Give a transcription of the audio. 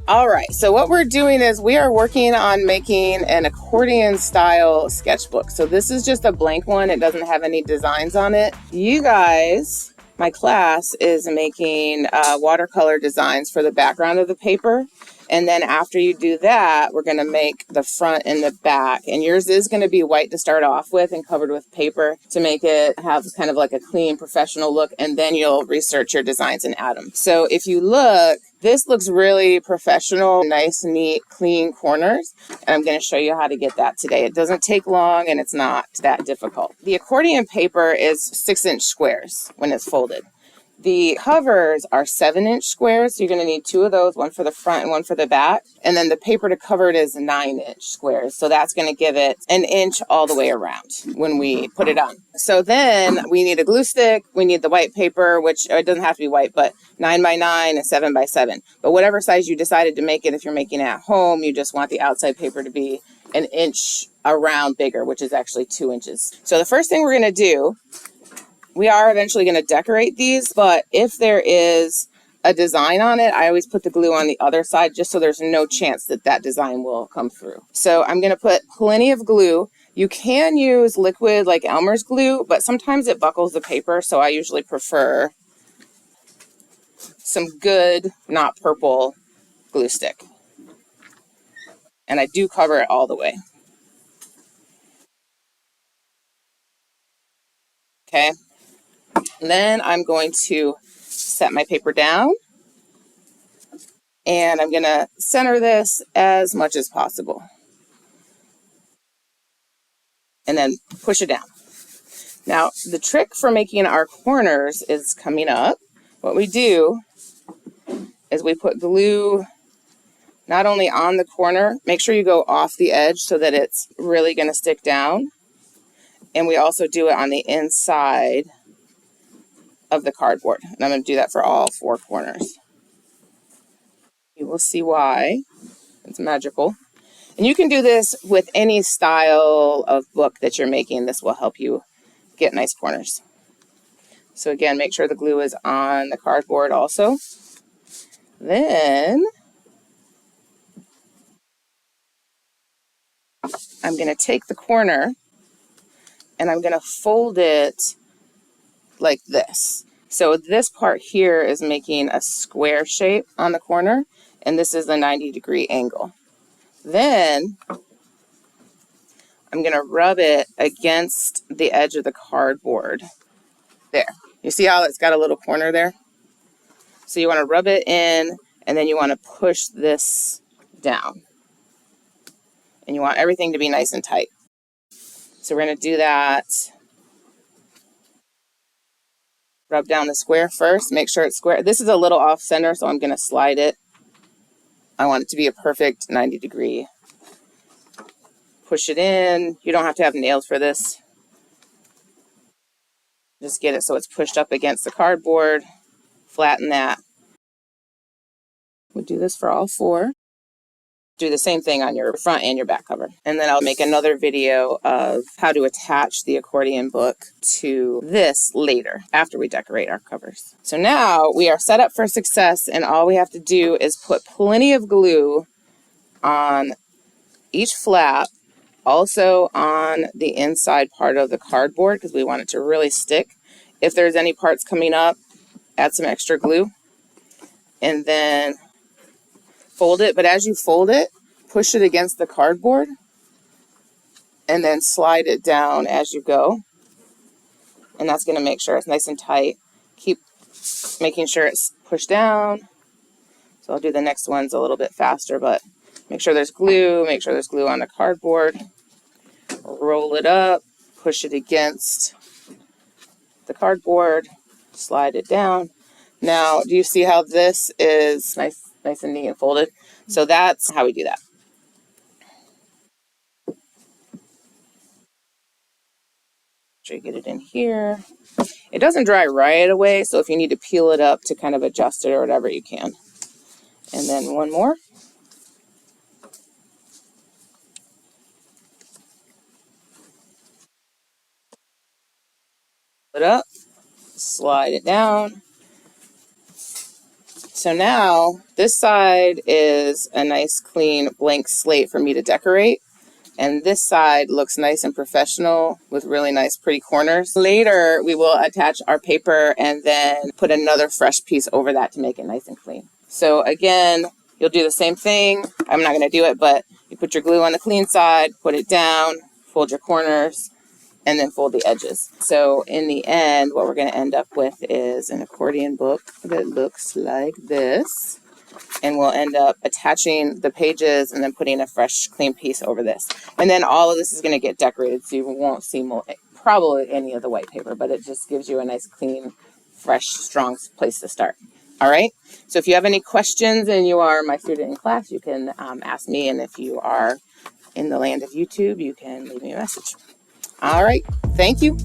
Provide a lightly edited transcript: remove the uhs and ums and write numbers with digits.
All right, so what we're doing is we are working on making an accordion style sketchbook. So this is just a blank one. It doesn't have any designs on it. You guys, my class is making watercolor designs for the background of the paper. And then after you do that, we're going to make the front and the back. And yours is going to be white to start off with and covered with paper to make it have kind of like a clean, professional look. And then you'll research your designs and add them. So if you look, this looks really professional, nice, neat, clean corners. And I'm going to show you how to get that today. It doesn't take long and it's not that difficult. The accordion paper is 6-inch squares when it's folded. The covers are 7-inch squares, so you're going to need 2 of those, one for the front and one for the back. And then the paper to cover it is 9-inch squares, so that's going to give it 1 inch all the way around when we put it on. So then we need a glue stick, we need the white paper, which it doesn't have to be white, but 9x9 and 7x7. But whatever size you decided to make it, if you're making it at home, you just want the outside paper to be 1 inch around bigger, which is actually 2 inches. So the first thing we're going to do, we are eventually going to decorate these, but if there is a design on it, I always put the glue on the other side just so there's no chance that that design will come through. So I'm going to put plenty of glue. You can use liquid like Elmer's glue, but sometimes it buckles the paper, so I usually prefer some good, not purple, glue stick. And I do cover it all the way. Okay. And then I'm going to set my paper down. And I'm going to center this as much as possible. And then push it down. Now, the trick for making our corners is coming up. What we do is we put glue not only on the corner, make sure you go off the edge so that it's really going to stick down. And we also do it on the inside of the cardboard. And I'm going to do that for all 4 corners. You will see why. It's magical. And you can do this with any style of book that you're making. This will help you get nice corners. So again, make sure the glue is on the cardboard also. Then I'm going to take the corner and I'm going to fold it like this. So this part here is making a square shape on the corner, and this is a 90-degree angle. Then I'm going to rub it against the edge of the cardboard. There. You see how it's got a little corner there? So you want to rub it in, and then you want to push this down. And you want everything to be nice and tight. So we're going to do that. Rub down the square first. Make sure it's square. This is a little off center, so I'm going to slide it. I want it to be a perfect 90-degree. Push it in. You don't have to have nails for this. Just get it so it's pushed up against the cardboard. Flatten that. We'll do this for all 4. Do the same thing on your front and your back cover. And then I'll make another video of how to attach the accordion book to this later, after we decorate our covers. So now we are set up for success, and all we have to do is put plenty of glue on each flap, also on the inside part of the cardboard, because we want it to really stick. If there's any parts coming up, add some extra glue. And then fold it, but as you fold it, push it against the cardboard and then slide it down as you go. And that's going to make sure it's nice and tight. Keep making sure it's pushed down. So I'll do the next ones a little bit faster, but make sure there's glue. Make sure there's glue on the cardboard. Roll it up, push it against the cardboard, slide it down. Now, do you see how this is nice and neat and folded? So that's how we do that. Sure you get it in here. It doesn't dry right away, so if you need to peel it up to kind of adjust it or whatever, you can. And then one more. Pull it up, slide it down, So now this side is a nice clean blank slate for me to decorate. And this side looks nice and professional with really nice pretty corners. Later, we will attach our paper and then put another fresh piece over that to make it nice and clean. So again, you'll do the same thing. I'm not going to do it, but you put your glue on the clean side, put it down, fold your corners, and then fold the edges. So in the end, what we're going to end up with is an accordion book that looks like this. And we'll end up attaching the pages and then putting a fresh, clean piece over this. And then all of this is going to get decorated, so you won't see probably any of the white paper, but it just gives you a nice, clean, fresh, strong place to start. All right? So if you have any questions and you are my student in class, you can ask me. And if you are in the land of YouTube, you can leave me a message. All right. Thank you.